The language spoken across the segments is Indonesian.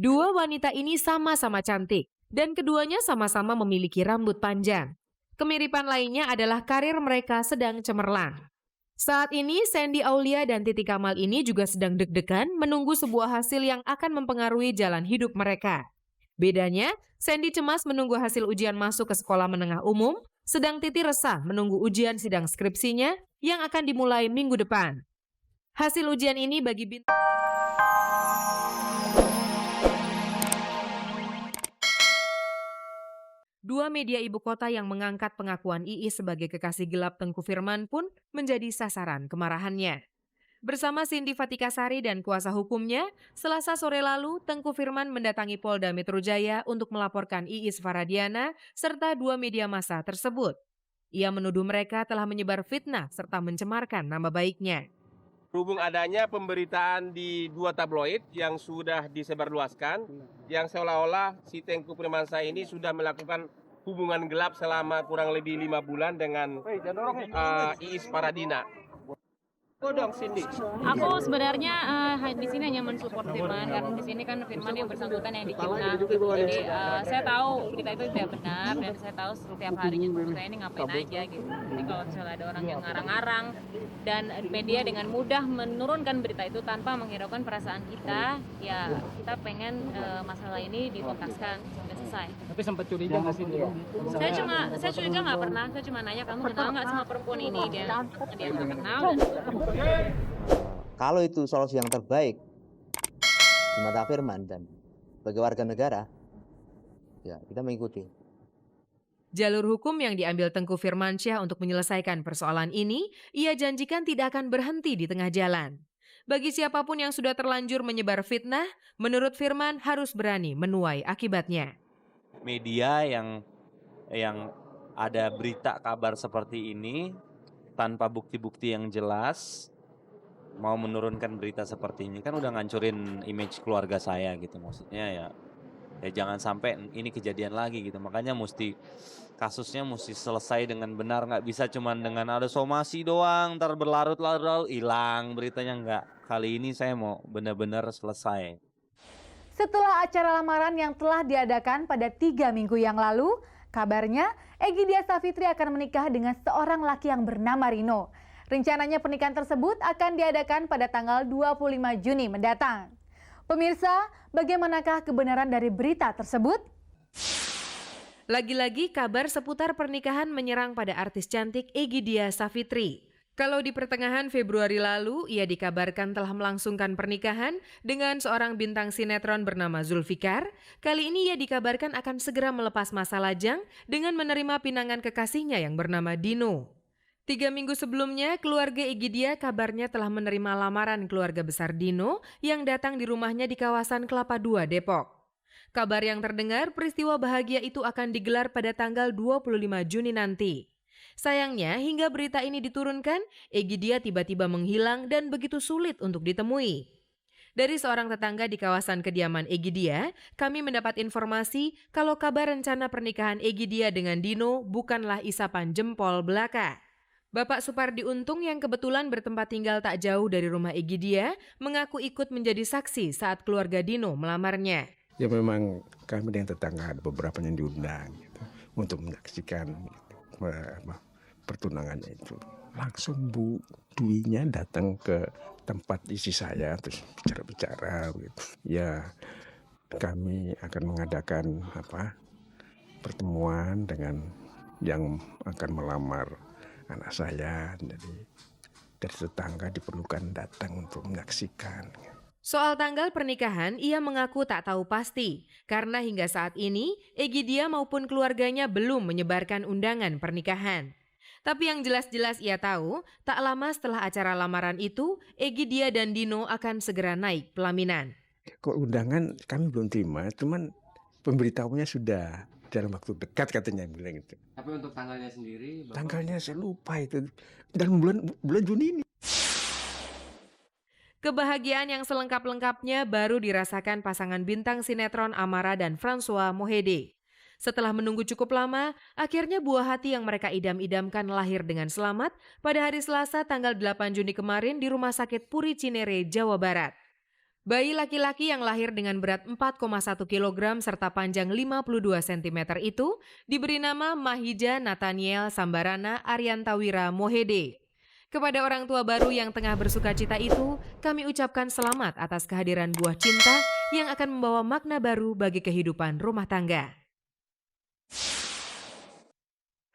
Dua wanita ini sama-sama cantik, dan keduanya sama-sama memiliki rambut panjang. Kemiripan lainnya adalah karir mereka sedang cemerlang. Saat ini, Sandy Aulia dan Titi Kamal ini juga sedang deg-degan menunggu sebuah hasil yang akan mempengaruhi jalan hidup mereka. Bedanya, Sandy cemas menunggu hasil ujian masuk ke sekolah menengah umum, sedang Titi resah menunggu ujian sidang skripsinya yang akan dimulai minggu depan. Hasil ujian ini bagi bintang... Dua media ibu kota yang mengangkat pengakuan Iis sebagai kekasih gelap Tengku Firman pun menjadi sasaran kemarahannya. Bersama Cindy Fatikasari dan kuasa hukumnya, Selasa sore lalu Tengku Firman mendatangi Polda Metro Jaya untuk melaporkan Iis Faradiana serta dua media massa tersebut. Ia menuduh mereka telah menyebar fitnah serta mencemarkan nama baiknya. Berhubung adanya pemberitaan di dua tabloid yang sudah disebarluaskan, yang seolah-olah si Tengku Firmansyah ini sudah melakukan hubungan gelap selama kurang lebih 5 bulan dengan Iis Faradina. Oh dong Cindy. Aku sebenarnya di sini hanya mensupport Firman karena di sini kan Firman yang bersangkutan yang difitnah. Jadi saya tahu berita itu tidak benar dan saya tahu setiap harinya teman saya ini ngapain aja gitu. Jadi kalau misalnya ada orang yang ngarang-ngarang dan media dengan mudah menurunkan berita itu tanpa menghiraukan perasaan kita, ya kita pengen masalah ini dituntaskan sampai selesai. Tapi sempat curiga nggak sih? Saya curiga nggak pernah. Saya cuma nanya kamu kenal nggak sama perempuan ini, dia nggak kenal. Kalau itu solusi yang terbaik di mata Firman dan sebagai warga negara, ya kita mengikuti. Jalur hukum yang diambil Tengku Firmansyah untuk menyelesaikan persoalan ini, ia janjikan tidak akan berhenti di tengah jalan. Bagi siapapun yang sudah terlanjur menyebar fitnah, menurut Firman harus berani menuai akibatnya. Media yang ada berita kabar seperti ini tanpa bukti-bukti yang jelas mau menurunkan berita seperti ini kan udah ngancurin image keluarga saya gitu, maksudnya ya jangan sampai ini kejadian lagi gitu. Makanya kasusnya mesti selesai dengan benar, nggak bisa cuman dengan ada somasi doang ntar berlarut-larut hilang beritanya. Nggak, kali ini saya mau benar-benar selesai. Setelah acara lamaran yang telah diadakan pada 3 minggu yang lalu, kabarnya Egy Dia Savitri akan menikah dengan seorang laki yang bernama Rino. Rencananya pernikahan tersebut akan diadakan pada tanggal 25 Juni mendatang. Pemirsa, bagaimanakah kebenaran dari berita tersebut? Lagi-lagi kabar seputar pernikahan menyerang pada artis cantik Egy Dia Savitri. Kalau di pertengahan Februari lalu, ia dikabarkan telah melangsungkan pernikahan dengan seorang bintang sinetron bernama Zulfikar. Kali ini ia dikabarkan akan segera melepas masa lajang dengan menerima pinangan kekasihnya yang bernama Dino. 3 minggu sebelumnya, keluarga Egy Dia kabarnya telah menerima lamaran keluarga besar Dino yang datang di rumahnya di kawasan Kelapa II, Depok. Kabar yang terdengar, peristiwa bahagia itu akan digelar pada tanggal 25 Juni nanti. Sayangnya, hingga berita ini diturunkan, Egy Dia tiba-tiba menghilang dan begitu sulit untuk ditemui. Dari seorang tetangga di kawasan kediaman Egy Dia, kami mendapat informasi kalau kabar rencana pernikahan Egy Dia dengan Dino bukanlah isapan jempol belaka. Bapak Supardi Untung yang kebetulan bertempat tinggal tak jauh dari rumah Egy Dia mengaku ikut menjadi saksi saat keluarga Dino melamarnya. Ya memang kami dengan tetangga ada beberapa yang diundang gitu, untuk menyaksikan pertunangannya itu. Langsung Bu Duinya datang ke tempat isi saya terus bicara-bicara gitu. Ya kami akan mengadakan pertemuan dengan yang akan melamar anak saya, dari tetangga diperlukan datang untuk menyaksikan. Soal tanggal pernikahan, ia mengaku tak tahu pasti karena hingga saat ini Egy Dia maupun keluarganya belum menyebarkan undangan pernikahan. Tapi yang jelas-jelas ia tahu, tak lama setelah acara lamaran itu, Egy Dia dan Dino akan segera naik pelaminan. Kok undangan kami belum terima, cuman pemberitahuannya sudah dalam waktu dekat katanya bilang itu. Tapi untuk tanggalnya sendiri? Tanggalnya saya lupa itu, dalam bulan Juni ini. Kebahagiaan yang selengkap-lengkapnya baru dirasakan pasangan bintang sinetron Amara dan François Mohede. Setelah menunggu cukup lama, akhirnya buah hati yang mereka idam-idamkan lahir dengan selamat pada hari Selasa tanggal 8 Juni kemarin di Rumah Sakit Puri Cinere, Jawa Barat. Bayi laki-laki yang lahir dengan berat 4,1 kg serta panjang 52 cm itu diberi nama Mahija Nathaniel Sambarana Ariantawira Mohede. Kepada orang tua baru yang tengah bersukacita itu, kami ucapkan selamat atas kehadiran buah cinta yang akan membawa makna baru bagi kehidupan rumah tangga.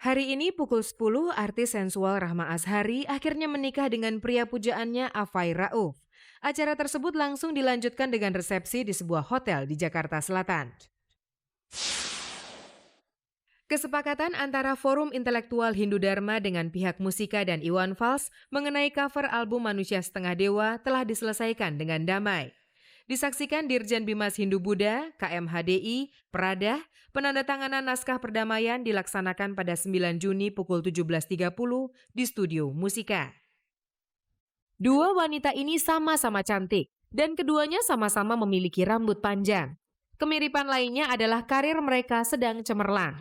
Hari ini pukul 10, artis sensual Rahma Azhari akhirnya menikah dengan pria pujaannya Afai Rauf. Acara tersebut langsung dilanjutkan dengan resepsi di sebuah hotel di Jakarta Selatan. Kesepakatan antara Forum Intelektual Hindu Dharma dengan pihak Musika dan Iwan Fals mengenai cover album Manusia Setengah Dewa telah diselesaikan dengan damai. Disaksikan Dirjen Bimas Hindu Buddha, KMHDI, Prada, penandatanganan naskah perdamaian dilaksanakan pada 9 Juni pukul 17.30 di studio Musika. Dua wanita ini sama-sama cantik dan keduanya sama-sama memiliki rambut panjang. Kemiripan lainnya adalah karir mereka sedang cemerlang.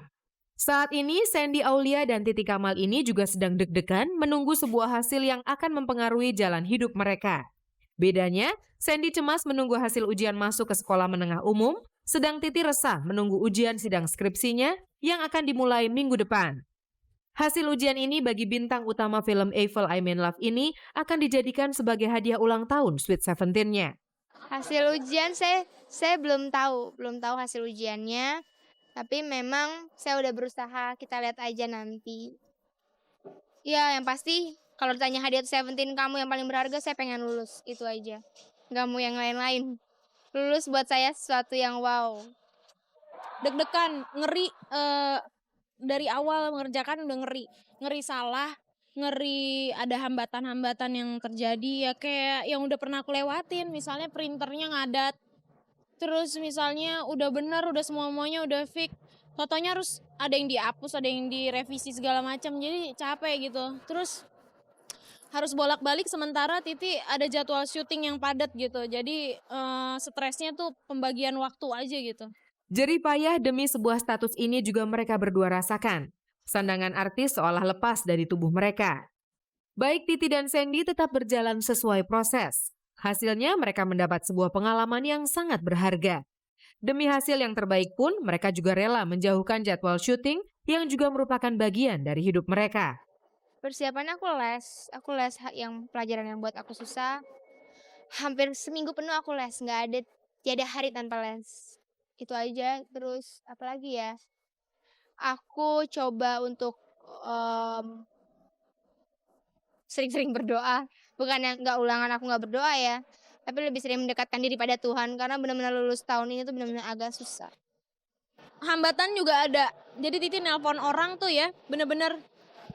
Saat ini Sandy Aulia dan Titi Kamal ini juga sedang deg-degan menunggu sebuah hasil yang akan mempengaruhi jalan hidup mereka. Bedanya, Sandy cemas menunggu hasil ujian masuk ke sekolah menengah umum, sedang Titi resah menunggu ujian sidang skripsinya yang akan dimulai minggu depan. Hasil ujian ini bagi bintang utama film Eiffel I'm in Love ini akan dijadikan sebagai hadiah ulang tahun Sweet Seventeen-nya. Hasil ujian saya belum tahu hasil ujiannya, tapi memang saya udah berusaha, kita lihat aja nanti. Ya, yang pasti kalau ditanya hadiah Seventeen kamu yang paling berharga, saya pengen lulus, itu aja. Nggak mau yang lain-lain. Lulus buat saya sesuatu yang wow. Deg-degan, ngeri, dari awal mengerjakan udah ngeri salah, ngeri ada hambatan-hambatan yang terjadi ya kayak yang udah pernah aku lewatin, misalnya printernya ngadat, terus misalnya udah bener, udah semuanya udah fix, totonya harus ada yang dihapus, ada yang direvisi segala macam, jadi capek gitu. Terus harus bolak-balik sementara Titi ada jadwal syuting yang padat gitu, jadi stresnya tuh pembagian waktu aja gitu. Jerih payah demi sebuah status ini juga mereka berdua rasakan. Sandangan artis seolah lepas dari tubuh mereka. Baik Titi dan Sandy tetap berjalan sesuai proses. Hasilnya mereka mendapat sebuah pengalaman yang sangat berharga. Demi hasil yang terbaik pun mereka juga rela menjauhkan jadwal syuting yang juga merupakan bagian dari hidup mereka. Persiapannya aku les yang pelajaran yang buat aku susah. Hampir seminggu penuh aku les, tiada hari tanpa les. Itu aja. Terus apalagi ya, aku coba untuk sering-sering berdoa. Bukan yang nggak ulangan aku nggak berdoa ya, tapi lebih sering mendekatkan diri pada Tuhan, karena benar-benar lulus tahun ini tuh benar-benar agak susah. Hambatan juga ada, jadi Titi nelpon orang tuh ya, bener-bener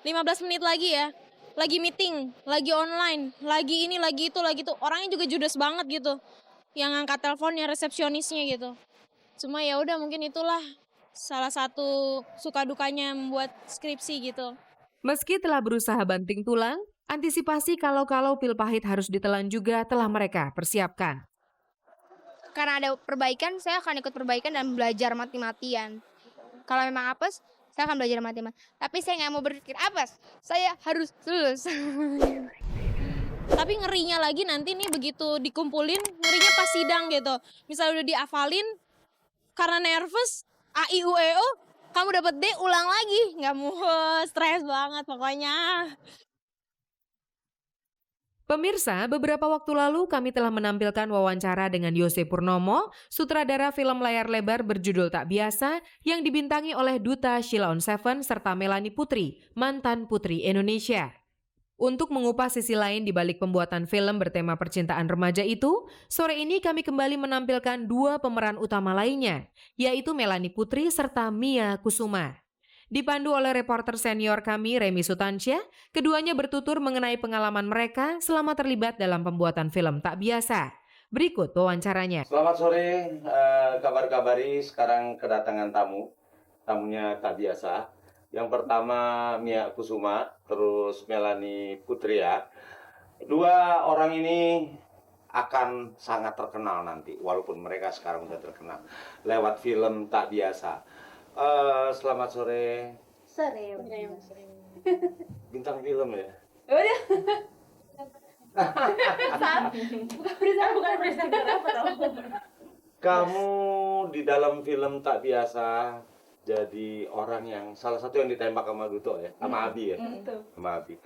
15 menit lagi ya, lagi meeting, lagi online, lagi ini, lagi itu, orangnya juga judes banget gitu, yang ngangkat teleponnya, resepsionisnya gitu. Cuma ya udah, mungkin itulah salah satu suka dukanya membuat skripsi gitu. Meski telah berusaha banting tulang, antisipasi kalau-kalau pil pahit harus ditelan juga telah mereka persiapkan. Karena ada perbaikan, saya akan ikut perbaikan dan belajar mati-matian. Kalau memang apes, saya akan belajar mati-matian. Tapi saya nggak mau berpikir apes, saya harus lulus. Tapi ngerinya lagi nanti nih begitu dikumpulin, ngerinya pas sidang gitu. Misalnya udah dihafalin, karena nervous, A, I, U, E, O, kamu dapat D, ulang lagi. Nggak mau, stres banget pokoknya. Pemirsa, beberapa waktu lalu kami telah menampilkan wawancara dengan Yose Purnomo, sutradara film layar lebar berjudul Tak Biasa yang dibintangi oleh Duta Sheila on Seven serta Melanie Putri, mantan Putri Indonesia. Untuk mengupas sisi lain di balik pembuatan film bertema percintaan remaja itu, sore ini kami kembali menampilkan dua pemeran utama lainnya, yaitu Melanie Putri serta Mia Kusuma. Dipandu oleh reporter senior kami, Remy Sutansyah, keduanya bertutur mengenai pengalaman mereka selama terlibat dalam pembuatan film Tak Biasa. Berikut wawancaranya. Selamat sore, kabar-kabari sekarang kedatangan tamunya Tak Biasa. Yang pertama Mia Kusuma, terus Melanie Putri ya. Dua orang ini akan sangat terkenal nanti, walaupun mereka sekarang udah terkenal, lewat film Tak Biasa. Selamat sore. Sore. Bintang film ya? Udah. Bukan presenter apa tau. Kamu di dalam film Tak Biasa jadi orang yang salah satu yang ditembak sama Duto ya, sama Abi ya, sama Abi.